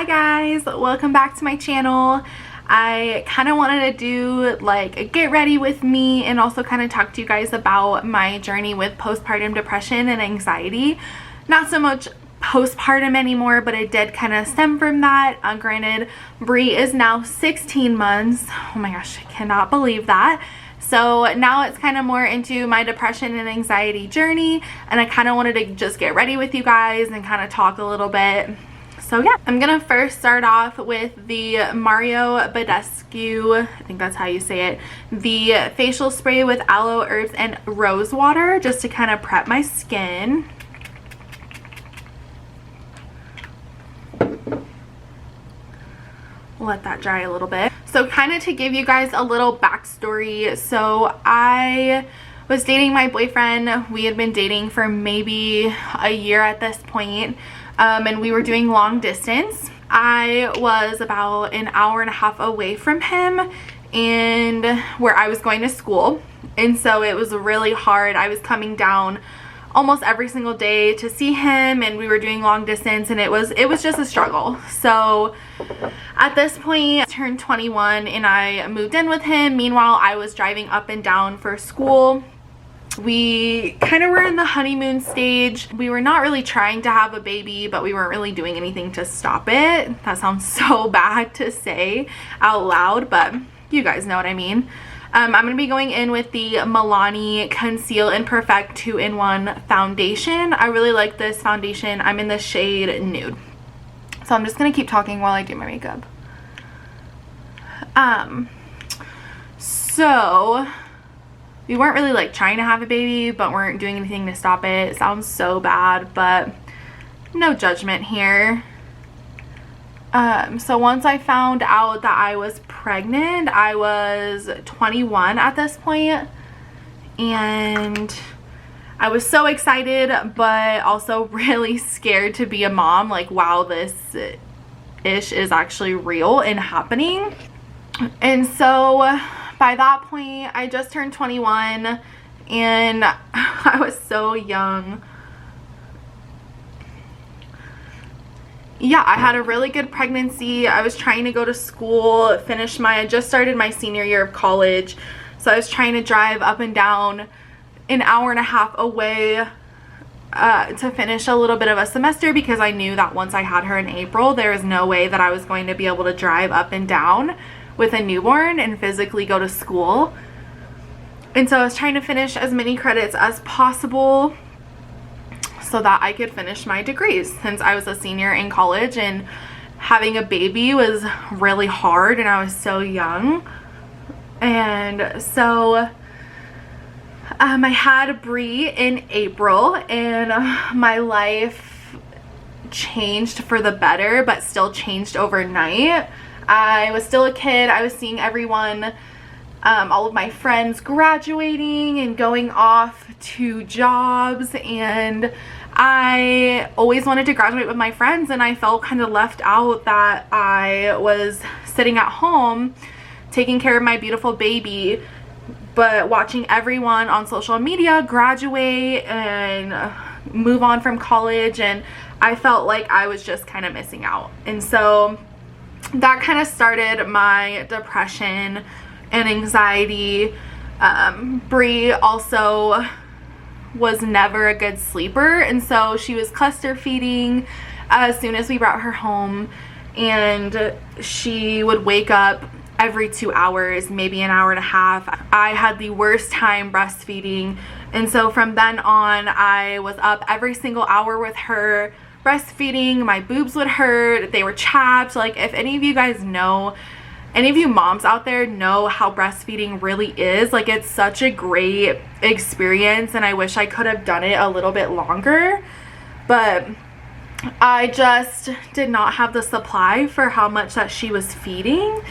Hi guys, welcome back to my channel. I kind of wanted to do like a get ready with me and also kind of talk to you guys about my journey with postpartum depression and anxiety. Not so much postpartum anymore, but it did kind of stem from that. Granted, Bree is now 16 months. Oh my gosh, I cannot believe that. So now it's kind of more into my depression and anxiety journey, and I kind of wanted to just get ready with you guys and kind of talk a little bit. So yeah, I'm gonna first start off with the Mario Badescu, I think that's how you say it, the facial spray with aloe, herbs, and rose water, just to kind of prep my skin. Let that dry a little bit. So kind of to give you guys a little backstory, so I was dating my boyfriend. We had been dating for maybe a year at this point. And we were doing long distance. I was about an hour and a half away from him and where I was going to school, and so it was really hard. I was coming down almost every single day to see him, and we were doing long distance, and it was just a struggle. So at this point, I turned 21 and I moved in with him. Meanwhile, I was driving up and down for school. We kind of were in the honeymoon stage. We were not really trying to have a baby, but we weren't really doing anything to stop it. That sounds so bad to say out loud, but you guys know what I mean. I'm going to be going in with the Milani Conceal and Perfect 2-in-1 foundation. I really like this foundation. I'm in the shade Nude. So I'm just going to keep talking while I do my makeup. So we weren't really like trying to have a baby, but weren't doing anything to stop it. It sounds so bad, but no judgment here. So once I found out that I was pregnant, I was 21 at this point, and I was so excited, but also really scared to be a mom. Like, wow, this ish is actually real and happening. And so by that point, I just turned 21 and I was so young. Yeah, I had a really good pregnancy. I was trying to go to school, I just started my senior year of college. So I was trying to drive up and down an hour and a half away to finish a little bit of a semester, because I knew that once I had her in April, there was no way that I was going to be able to drive up and down with a newborn and physically go to school. And so I was trying to finish as many credits as possible so that I could finish my degrees, since I was a senior in college and having a baby was really hard and I was so young. And so I had Bree in April, and my life changed for the better, but still changed overnight. I was still a kid. I was seeing everyone, all of my friends graduating and going off to jobs, and I always wanted to graduate with my friends, and I felt kind of left out that I was sitting at home taking care of my beautiful baby, but watching everyone on social media graduate and move on from college, and I felt like I was just kind of missing out. And so that kind of started my depression and anxiety. Bree also was never a good sleeper, and so she was cluster feeding as soon as we brought her home, and she would wake up every 2 hours, maybe an hour and a half. I had the worst time breastfeeding, and so from then on I was up every single hour with her breastfeeding. My boobs would hurt, they were chapped. Like, if any of you guys know, any of you moms out there know how breastfeeding really is, like, it's such a great experience, and I wish I could have done it a little bit longer, but I just did not have the supply for how much that she was feeding.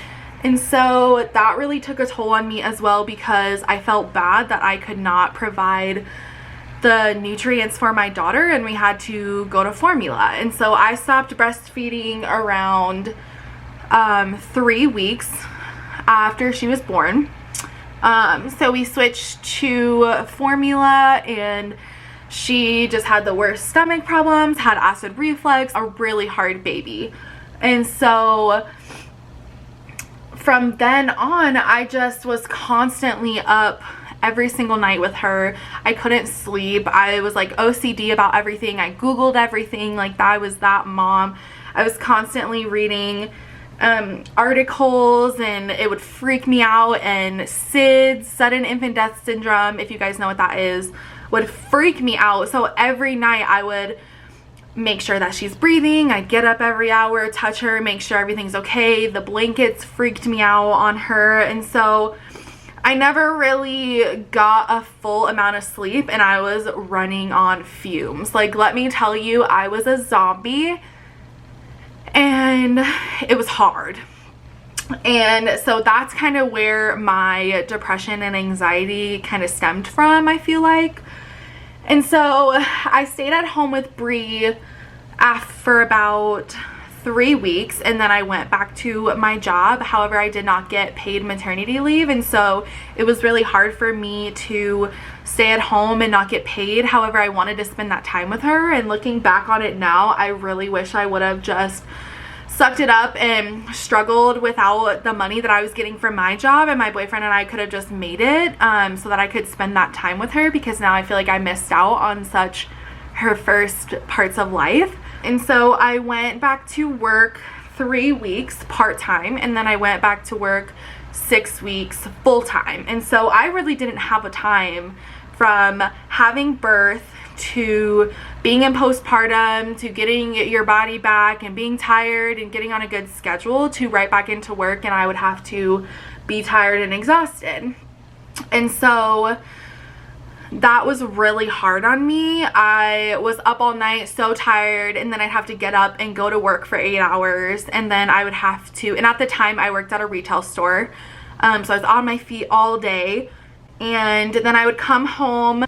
And so that really took a toll on me as well, because I felt bad that I could not provide the nutrients for my daughter, and we had to go to formula. And so I stopped breastfeeding around 3 weeks after she was born. So we switched to formula, and she just had the worst stomach problems, had acid reflux, a really hard baby. And so from then on, I just was constantly up every single night with her. I couldn't sleep. I was like OCD about everything. I Googled everything. Like, I was that mom. I was constantly reading articles, and it would freak me out. And SIDS, sudden infant death syndrome, if you guys know what that is, would freak me out. So every night I would make sure that she's breathing. I'd get up every hour, touch her, make sure everything's okay. The blankets freaked me out on her. And so I never really got a full amount of sleep, and I was running on fumes. Like, let me tell you, I was a zombie, and it was hard. And so that's kind of where my depression and anxiety kind of stemmed from, I feel like. And so I stayed at home with Bree for about 3 weeks, and then I went back to my job. However, I did not get paid maternity leave, and so it was really hard for me to stay at home and not get paid. However, I wanted to spend that time with her, and looking back on it now, I really wish I would have just sucked it up and struggled without the money that I was getting from my job, and my boyfriend and I could have just made it so that I could spend that time with her, because now I feel like I missed out on such her first parts of life. And so I went back to work 3 weeks part-time, and then I went back to work 6 weeks full-time. And so I really didn't have a time from having birth to being in postpartum to getting your body back and being tired and getting on a good schedule to right back into work, and I would have to be tired and exhausted. And so that was really hard on me. I was up all night, so tired, and then I'd have to get up and go to work for 8 hours, and then I would have to, and at the time I worked at a retail store, so I was on my feet all day, and then I would come home,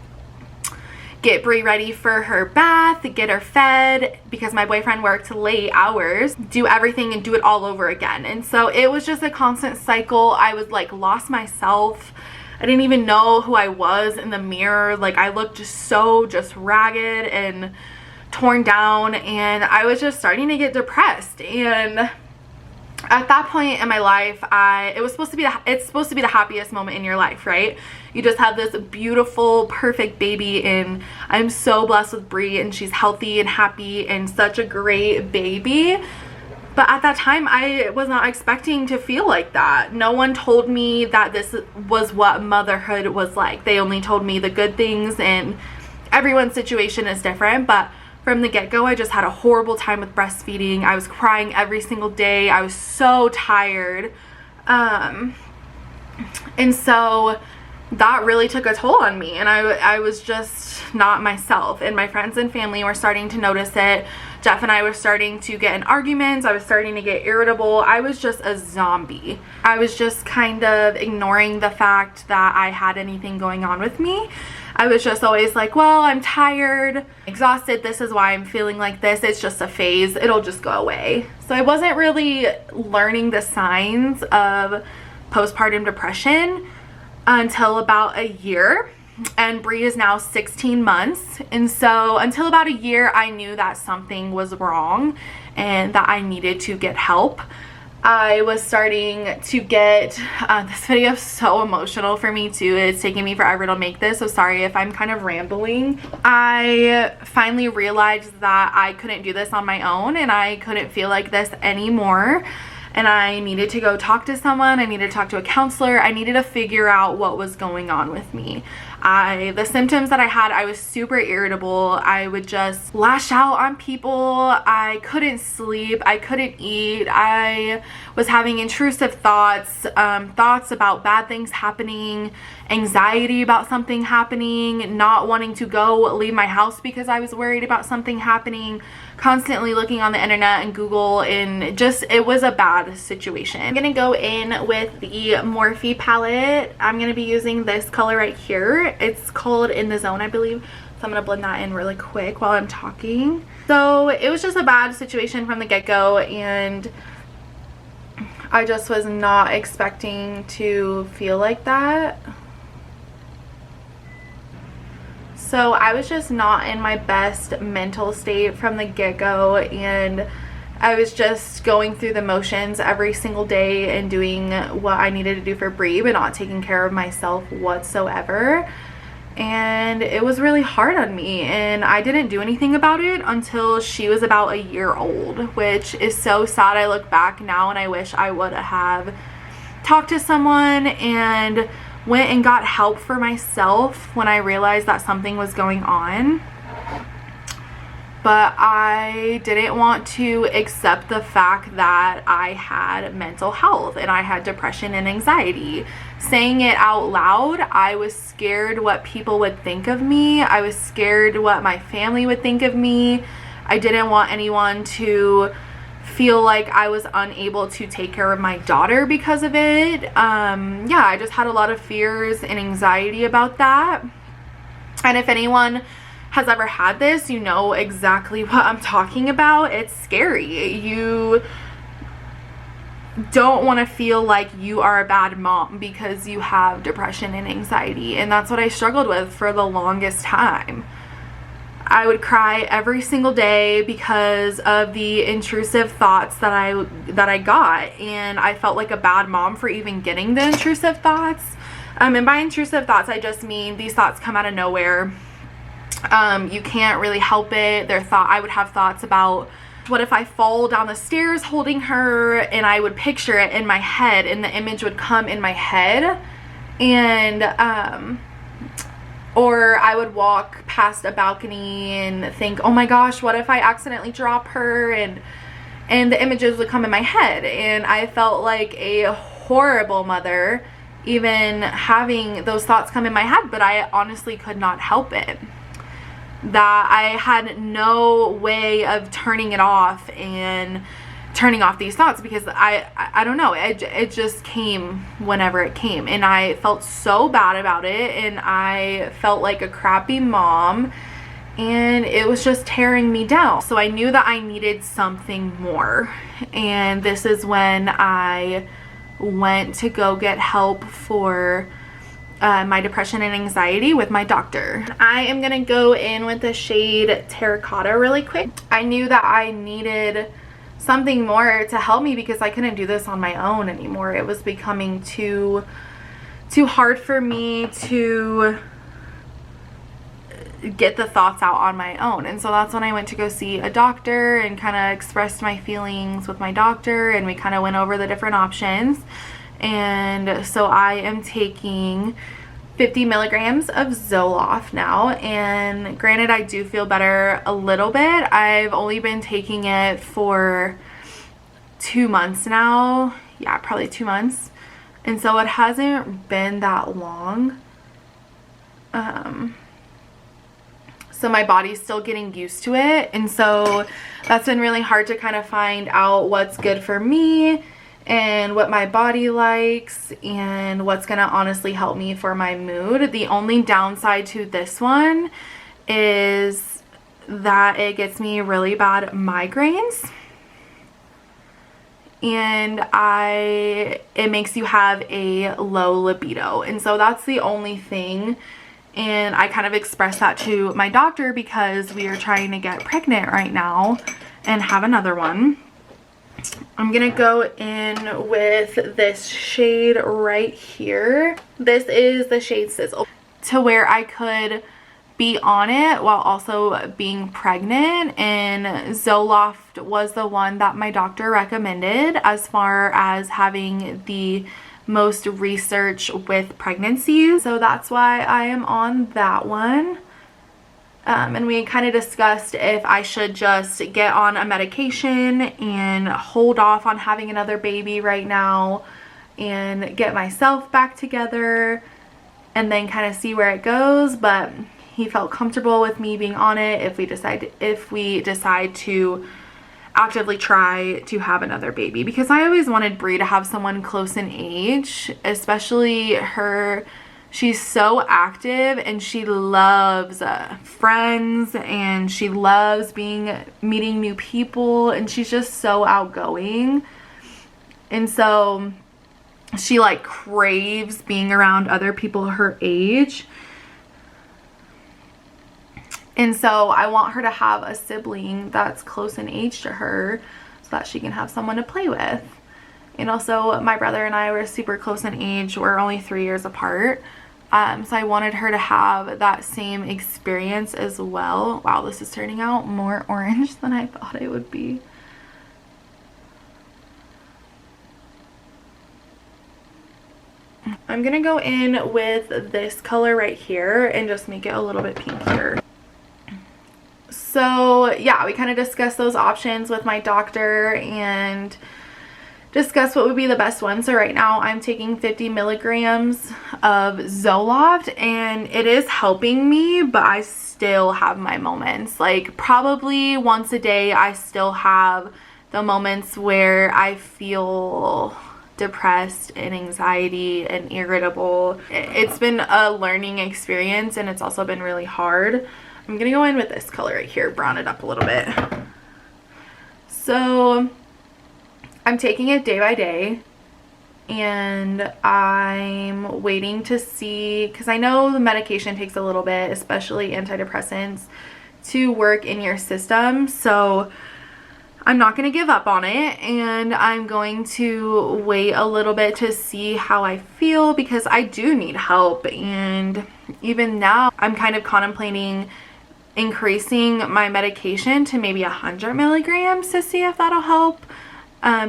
get Bree ready for her bath, get her fed, because my boyfriend worked late hours, do everything and do it all over again. And so it was just a constant cycle. I was like lost myself. I didn't even know who I was in the mirror. Like, I looked just ragged and torn down, and I was just starting to get depressed. And at that point in my life, it's supposed to be the happiest moment in your life, right? You just have this beautiful, perfect baby, and I'm so blessed with Bree, and she's healthy and happy and such a great baby. But at that time, I was not expecting to feel like that. No one told me that this was what motherhood was like. They only told me the good things, and everyone's situation is different. But from the get-go, I just had a horrible time with breastfeeding. I was crying every single day. I was so tired. And so that really took a toll on me, and I was just not myself, and my friends and family were starting to notice it. Jeff and I were starting to get in arguments. I was starting to get irritable. I was just a zombie. I was just kind of ignoring the fact that I had anything going on with me. I was just always like, well, I'm tired, exhausted, this is why I'm feeling like this, it's just a phase, it'll just go away. So I wasn't really learning the signs of postpartum depression until about a year, and Bree is now 16 months, and so until about a year I knew that something was wrong and that I needed to get help. I was starting to get, this video is so emotional for me too, it's taking me forever to make this, so sorry if I'm kind of rambling. I finally realized that I couldn't do this on my own, and I couldn't feel like this anymore, and I needed to go talk to someone. I needed to talk to a counselor. I needed to figure out what was going on with me. The symptoms that I had, I was super irritable. I would just lash out on people. I couldn't sleep. I couldn't eat. I was having intrusive thoughts, thoughts about bad things happening, anxiety about something happening, not wanting to go leave my house because I was worried about something happening, constantly looking on the internet and Google, and just, it was a bad situation. I'm gonna go in with the Morphe palette. I'm gonna be using this color right here. It's called In the Zone, I believe. So I'm gonna blend that in really quick while I'm talking. So it was just a bad situation from the get-go, and I just was not expecting to feel like that. So I was just not in my best mental state from the get-go, and I was just going through the motions every single day and doing what I needed to do for Bree, but not taking care of myself whatsoever. And it was really hard on me, and I didn't do anything about it until she was about a year old, which is so sad. I look back now and I wish I would have talked to someone and went and got help for myself when I realized that something was going on. But I didn't want to accept the fact that I had mental health and I had depression and anxiety. Saying it out loud, I was scared what people would think of me. I was scared what my family would think of me. I didn't want anyone to feel like I was unable to take care of my daughter because of it. Yeah, I just had a lot of fears and anxiety about that. And if anyone has ever had this, you know exactly what I'm talking about. It's scary. You don't want to feel like you are a bad mom because you have depression and anxiety, and that's what I struggled with for the longest time. I would cry every single day because of the intrusive thoughts that I got, and I felt like a bad mom for even getting the intrusive thoughts. And by intrusive thoughts, I just mean these thoughts come out of nowhere. You can't really help it. I would have thoughts about, what if I fall down the stairs holding her, and I would picture it in my head, and the image would come in my head, and or I would walk past a balcony and think, oh my gosh, what if I accidentally drop her, and the images would come in my head, and I felt like a horrible mother even having those thoughts come in my head, but I honestly could not help it. That I had no way of turning it off and turning off these thoughts, because I don't know, it just came whenever it came, and I felt so bad about it, and I felt like a crappy mom, and it was just tearing me down. So I knew that I needed something more, and this is when I went to go get help for my depression and anxiety with my doctor. I am gonna go in with the shade Terracotta really quick. I knew that I needed something more to help me because I couldn't do this on my own anymore. It was becoming too hard for me to get the thoughts out on my own. And so that's when I went to go see a doctor and kind of expressed my feelings with my doctor, and we kind of went over the different options. And so I am taking 50 milligrams of Zoloft now, and granted, I do feel better a little bit. I've only been taking it for 2 months now. Yeah, probably 2 months. And so it hasn't been that long. So my body's still getting used to it, and so that's been really hard to kind of find out what's good for me and what my body likes and what's gonna honestly help me for my mood. The only downside to this one is that it gets me really bad migraines, and it makes you have a low libido, and so that's the only thing. And I kind of expressed that to my doctor because we are trying to get pregnant right now and have another one. I'm gonna go in with this shade right here. This is the shade Sizzle, to where I could be on it while also being pregnant, and Zoloft was the one that my doctor recommended as far as having the most research with pregnancy. So that's why I am on that one. And we kind of discussed if I should just get on a medication and hold off on having another baby right now and get myself back together and then kind of see where it goes. But he felt comfortable with me being on it if we decide to actively try to have another baby, because I always wanted Brie to have someone close in age, especially her. She's so active and she loves friends, and she loves meeting new people, and she's just so outgoing, and so she like craves being around other people her age. And so I want her to have a sibling that's close in age to her. So that she can have someone to play with. And also my brother and I were super close in age. We're only 3 years apart. So I wanted her to have that same experience as well. Wow, this is turning out more orange than I thought it would be. I'm gonna go in with this color right here and just make it a little bit pinkier. So yeah, we kind of discussed those options with my doctor and discuss what would be the best one. So right now I'm taking 50 milligrams of Zoloft and it is helping me, but I still have my moments. Like probably once a day I still have the moments where I feel depressed and anxiety and irritable. It's been a learning experience and it's also been really hard. I'm gonna go in with this color right here, brown it up a little bit. So I'm taking it day by day and I'm waiting to see, because I know the medication takes a little bit, especially antidepressants, to work in your system. So I'm not going to give up on it and I'm going to wait a little bit to see how I feel, because I do need help. And even now I'm kind of contemplating increasing my medication to maybe 100 milligrams to see if that'll help.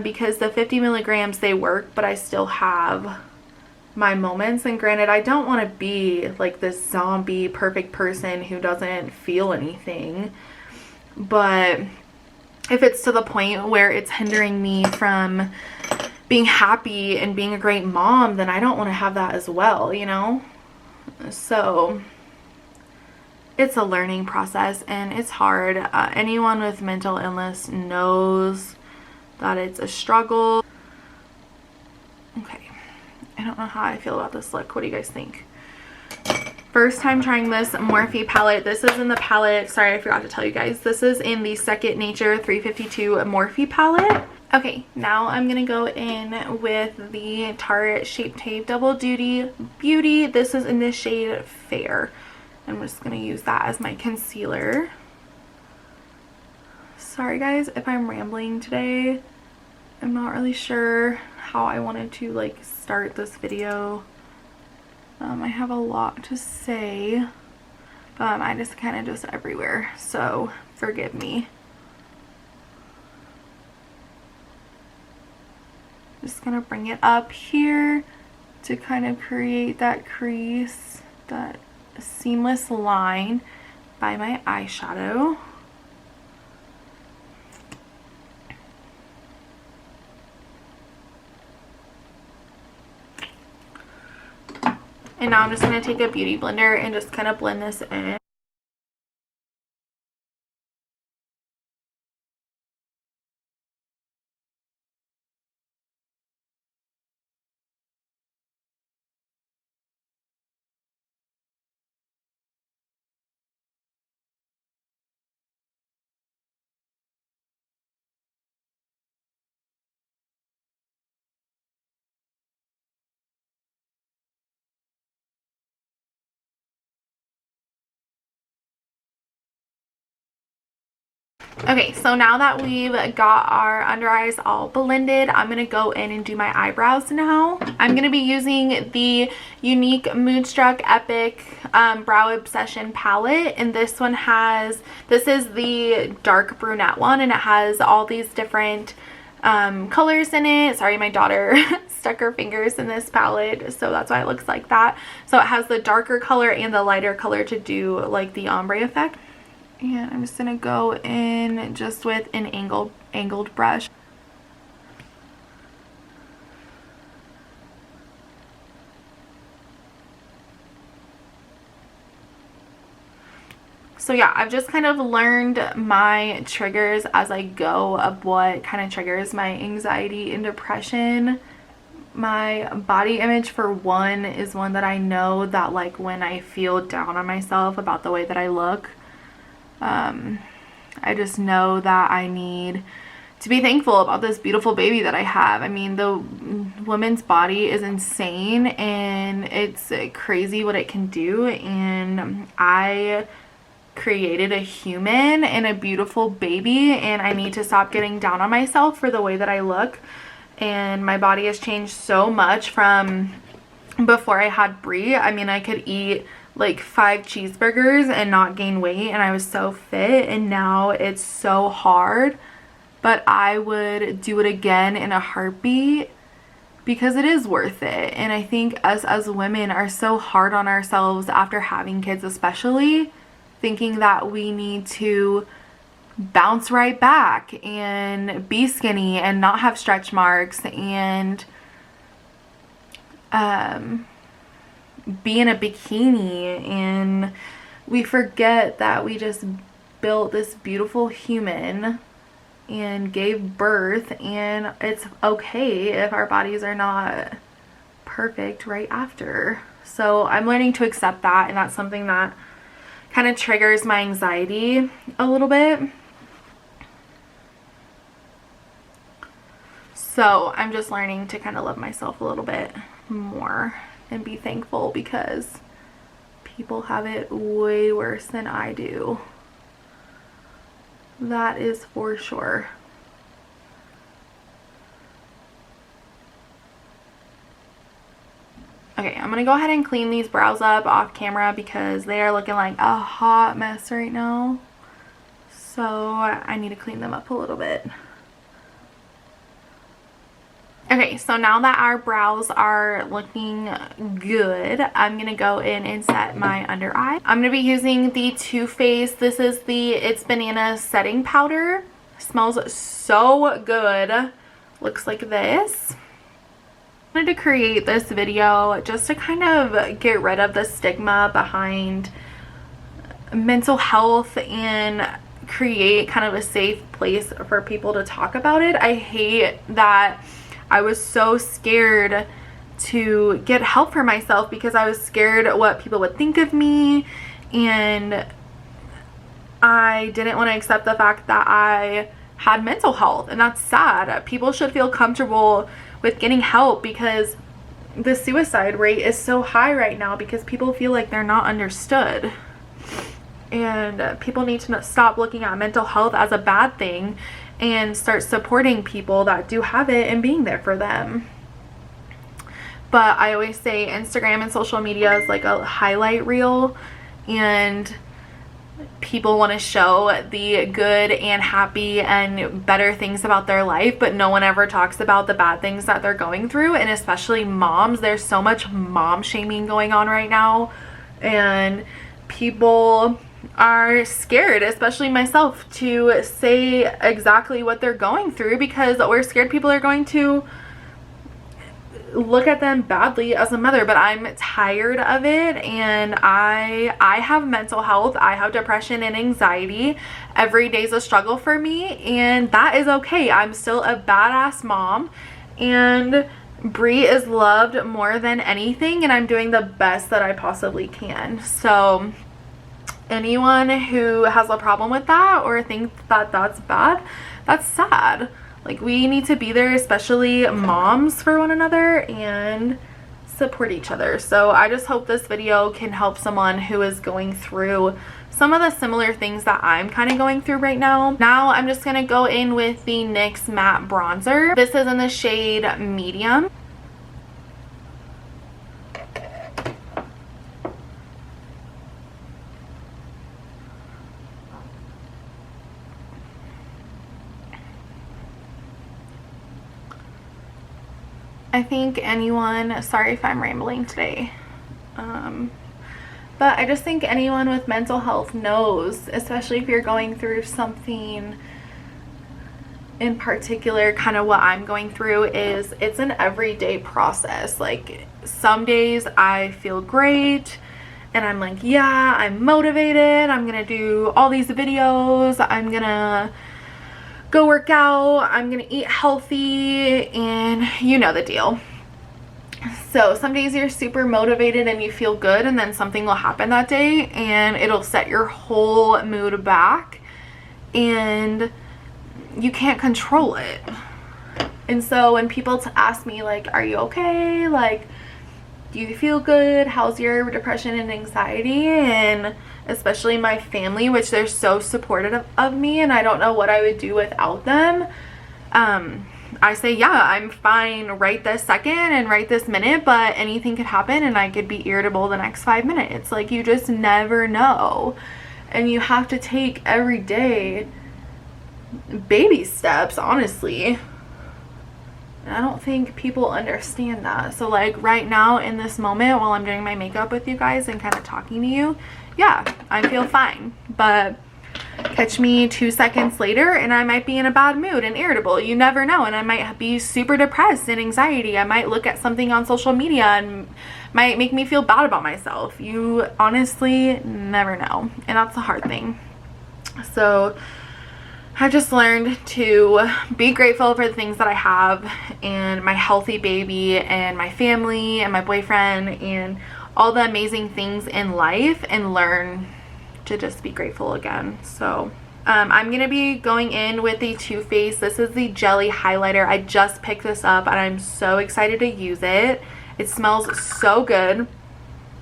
Because the 50 milligrams, they work, but I still have my moments. And granted, I don't want to be like this zombie perfect person who doesn't feel anything. But if it's to the point where it's hindering me from being happy and being a great mom, then I don't want to have that as well, you know? So it's a learning process and it's hard. Anyone with mental illness knows that it's a struggle. Okay, I don't know how I feel about this look. What do you guys think? First time trying this Morphe palette. This is in the palette, sorry I forgot to tell you guys, this is in the Second Nature 352 Morphe palette. Okay, now I'm gonna go in with the Tarte Shape Tape Double Duty Beauty. This is in the shade Fair. I'm just gonna use that as my concealer. Sorry guys if I'm rambling today. I'm not really sure how I wanted to like start this video. I have a lot to say, but I just kind of just everywhere, so forgive me. Just gonna bring it up here to kind of create that crease, that seamless line by my eyeshadow. And now I'm just going to take a beauty blender and just kind of blend this in. Okay, so now that we've got our under eyes all blended, I'm going to go in and do my eyebrows now. I'm going to be using the Unique Moonstruck Epic Brow Obsession palette, and this one has, this is the dark brunette one, and it has all these different colors in it. Sorry, my daughter stuck her fingers in this palette, so that's why it looks like that. So it has the darker color and the lighter color to do like the ombre effect. And I'm just gonna go in just with an angled brush. So yeah, I've just kind of learned my triggers as I go of what kind of triggers my anxiety and depression. My body image, for one, is one that I know that like when I feel down on myself about the way that I look, I just know that I need to be thankful about this beautiful baby that I have. I mean, the woman's body is insane and it's crazy what it can do, and I created a human and a beautiful baby, and I need to stop getting down on myself for the way that I look. And my body has changed so much from before I had Brie. I mean, I could eat like 5 cheeseburgers and not gain weight, and I was so fit, and now it's so hard, but I would do it again in a heartbeat because it is worth it. And I think us as women are so hard on ourselves after having kids, especially, thinking that we need to bounce right back and be skinny and not have stretch marks and be in a bikini, and we forget that we just built this beautiful human and gave birth, and it's okay if our bodies are not perfect right after. So I'm learning to accept that, and that's something that kind of triggers my anxiety a little bit. So I'm just learning to kind of love myself a little bit more and be thankful, because people have it way worse than I do. That is for sure. Okay, I'm gonna go ahead and clean these brows up off camera because they are looking like a hot mess right now. So I need to clean them up a little bit. Okay, so now that our brows are looking good, I'm going to go in and set my under eye. I'm going to be using the Too Faced. This is the It's Banana Setting Powder. Smells so good. Looks like this. I wanted to create this video just to kind of get rid of the stigma behind mental health and create kind of a safe place for people to talk about it. I hate that I was so scared to get help for myself because I was scared what people would think of me, and I didn't want to accept the fact that I had mental health, and that's sad. People should feel comfortable with getting help because the suicide rate is so high right now because people feel like they're not understood. And people need to stop looking at mental health as a bad thing and start supporting people that do have it and being there for them. But I always say Instagram and social media is like a highlight reel, and people want to show the good and happy and better things about their life, but no one ever talks about the bad things that they're going through. And especially moms, there's so much mom shaming going on right now, and people are scared, especially myself, to say exactly what they're going through because we're scared people are going to look at them badly as a mother. But I'm tired of it, and I have mental health. I have depression and anxiety. Every day's a struggle for me, and that is okay. I'm still a badass mom, and Brie is loved more than anything, and I'm doing the best that I possibly can. So anyone who has a problem with that or thinks that that's bad, that's sad. Like, we need to be there, especially moms, for one another and support each other. So I just hope this video can help someone who is going through some of the similar things that I'm kind of going through right now. Now I'm just going to go in with the NYX Matte Bronzer. This is in the shade Medium. I think anyone, sorry if I'm rambling today, but I just think anyone with mental health knows, especially if you're going through something in particular, kind of what I'm going through is it's an everyday process. Like, some days I feel great and I'm like, yeah, I'm motivated, I'm gonna do all these videos, I'm gonna go work out, I'm gonna eat healthy, and you know the deal. So some days you're super motivated and you feel good, and then something will happen that day and it'll set your whole mood back and you can't control it. And so when people ask me, like, are you okay, like, do you feel good? How's your depression and anxiety? And especially my family, which they're so supportive of me, and I don't know what I would do without them. I say, yeah, I'm fine right this second and right this minute, but anything could happen and I could be irritable the next 5 minutes. Like, you just never know. And you have to take every day baby steps, honestly. And I don't think people understand that. So like right now in this moment while I'm doing my makeup with you guys and kind of talking to you, yeah, I feel fine. But catch me 2 seconds later and I might be in a bad mood and irritable. You never know. And I might be super depressed and anxiety. I might look at something on social media and might make me feel bad about myself. You honestly never know. And that's the hard thing. So I just learned to be grateful for the things that I have, and my healthy baby and my family and my boyfriend and all the amazing things in life, and learn to just be grateful again. So I'm gonna be going in with the Too Faced. This is the jelly highlighter. I just picked this up and I'm so excited to use it. It smells so good.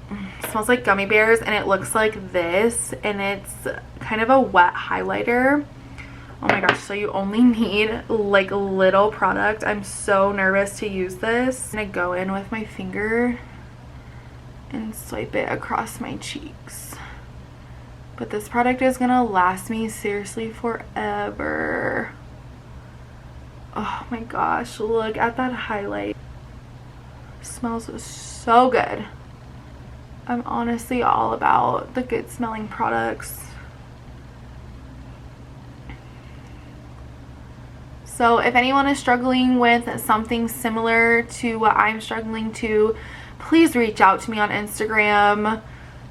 It smells like gummy bears and it looks like this, and it's kind of a wet highlighter. Oh my gosh, so you only need like a little product. I'm so nervous to use this. I'm gonna go in with my finger and swipe it across my cheeks. But this product is gonna last me seriously forever. Oh my gosh, look at that highlight. It smells so good. I'm honestly all about the good smelling products. So if anyone is struggling with something similar to what I'm struggling to, please reach out to me on Instagram,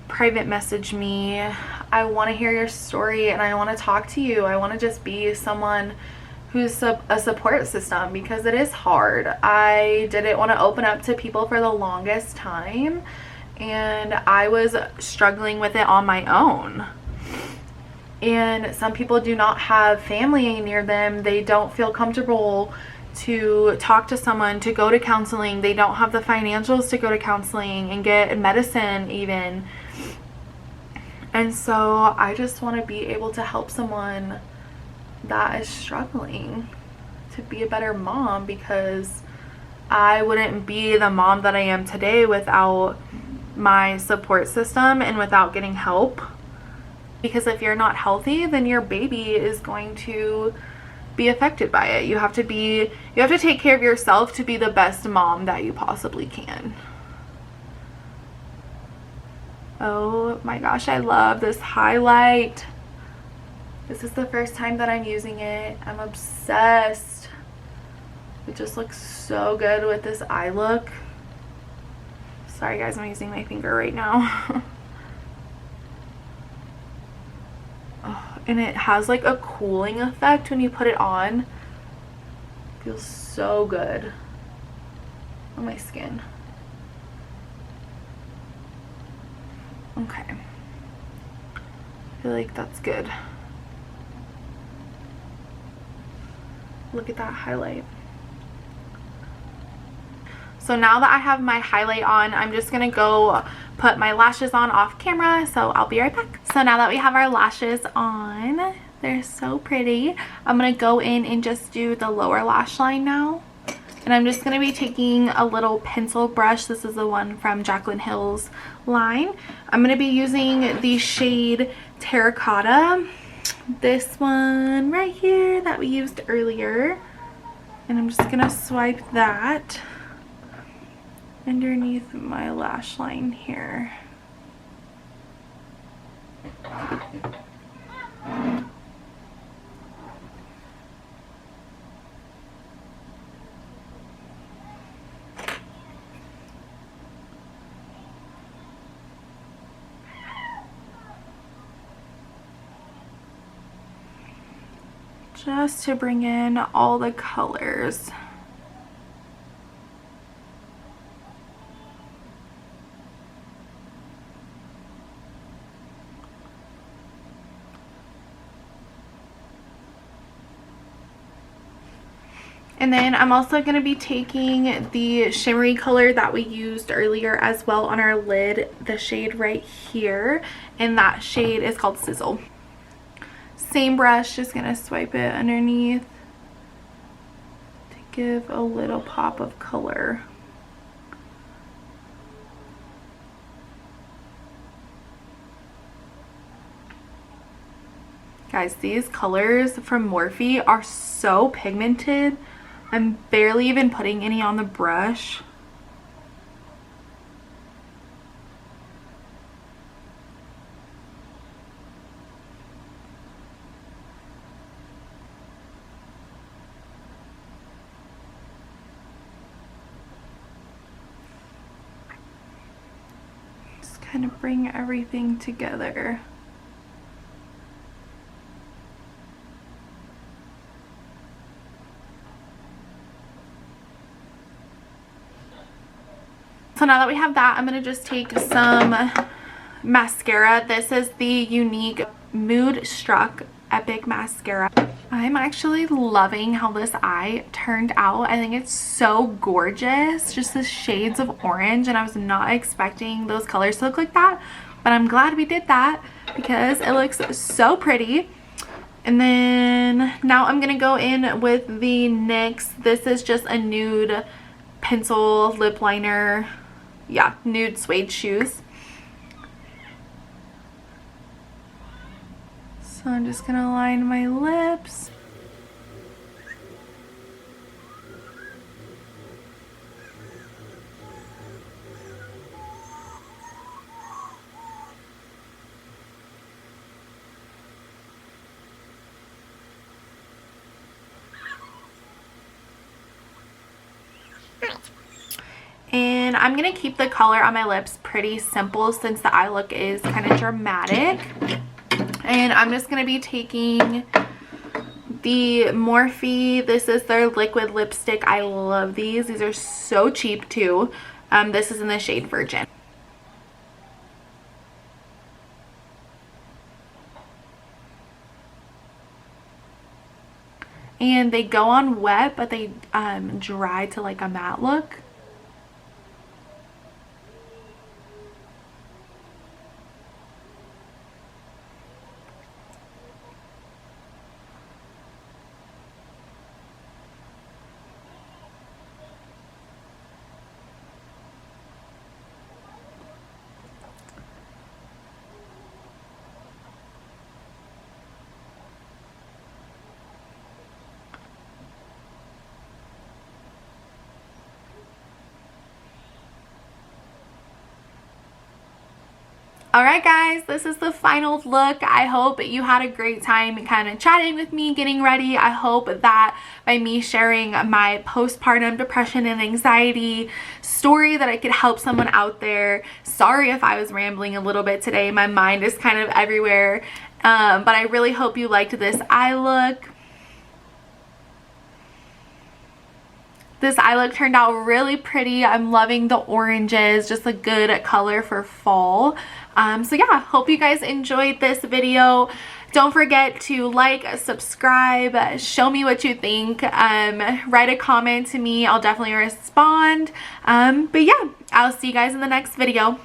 private message me. I want to hear your story and I want to talk to you. I want to just be someone who's a support system, because it is hard. I didn't want to open up to people for the longest time, and I was struggling with it on my own. And some people do not have family near them. They don't feel comfortable to talk to someone, to go to counseling. They don't have the financials to go to counseling and get medicine even. And so I just want to be able to help someone that is struggling to be a better mom, because I wouldn't be the mom that I am today without my support system and without getting help. Because if you're not healthy, then your baby is going to be affected by it. You have to take care of yourself to be the best mom that you possibly can. Oh my gosh, I love this highlight. This is the first time that I'm using it. I'm obsessed. It just looks so good with this eye look. Sorry guys, I'm using my finger right now. Oh, and it has like a cooling effect when you put it on. It feels so good on my skin. Okay. I feel like that's good. Look at that highlight. So now that I have my highlight on, I'm just gonna go put my lashes on off camera, so I'll be right back. So now that we have our lashes on, they're so pretty, I'm gonna go in and just do the lower lash line now. And I'm just gonna be taking a little pencil brush. This is the one from Jaclyn Hill's line. I'm gonna be using the shade Terracotta, this one right here that we used earlier. And I'm just gonna swipe that underneath my lash line here. Just to bring in all the colors. And then I'm also going to be taking the shimmery color that we used earlier as well on our lid, the shade right here, and that shade is called Sizzle. Same brush, just going to swipe it underneath to give a little pop of color. Guys, these colors from Morphe are so pigmented. I'm barely even putting any on the brush. Just kind of bring everything together. So now that we have that, I'm going to just take some mascara. This is the Unique Mood Struck Epic Mascara. I'm actually loving how this eye turned out. I think it's so gorgeous. Just the shades of orange, and I was not expecting those colors to look like that. But I'm glad we did that because it looks so pretty. And then now I'm going to go in with the NYX. This is just a nude pencil lip liner. Yeah, nude suede shoes. So I'm just gonna line my lips. And I'm going to keep the color on my lips pretty simple since the eye look is kind of dramatic. And I'm just going to be taking the Morphe. This is their liquid lipstick. I love these. These are so cheap too. This is in the shade Virgin. And they go on wet, but they dry to like a matte look. Alright guys, this is the final look. I hope you had a great time kind of chatting with me, getting ready. I hope that by me sharing my postpartum depression and anxiety story that I could help someone out there. Sorry if I was rambling a little bit today. My mind is kind of everywhere. But I really hope you liked this eye look. This eye look turned out really pretty. I'm loving the oranges, just a good color for fall. So yeah, hope you guys enjoyed this video. Don't forget to like, subscribe, show me what you think, write a comment to me. I'll definitely respond. But yeah, I'll see you guys in the next video.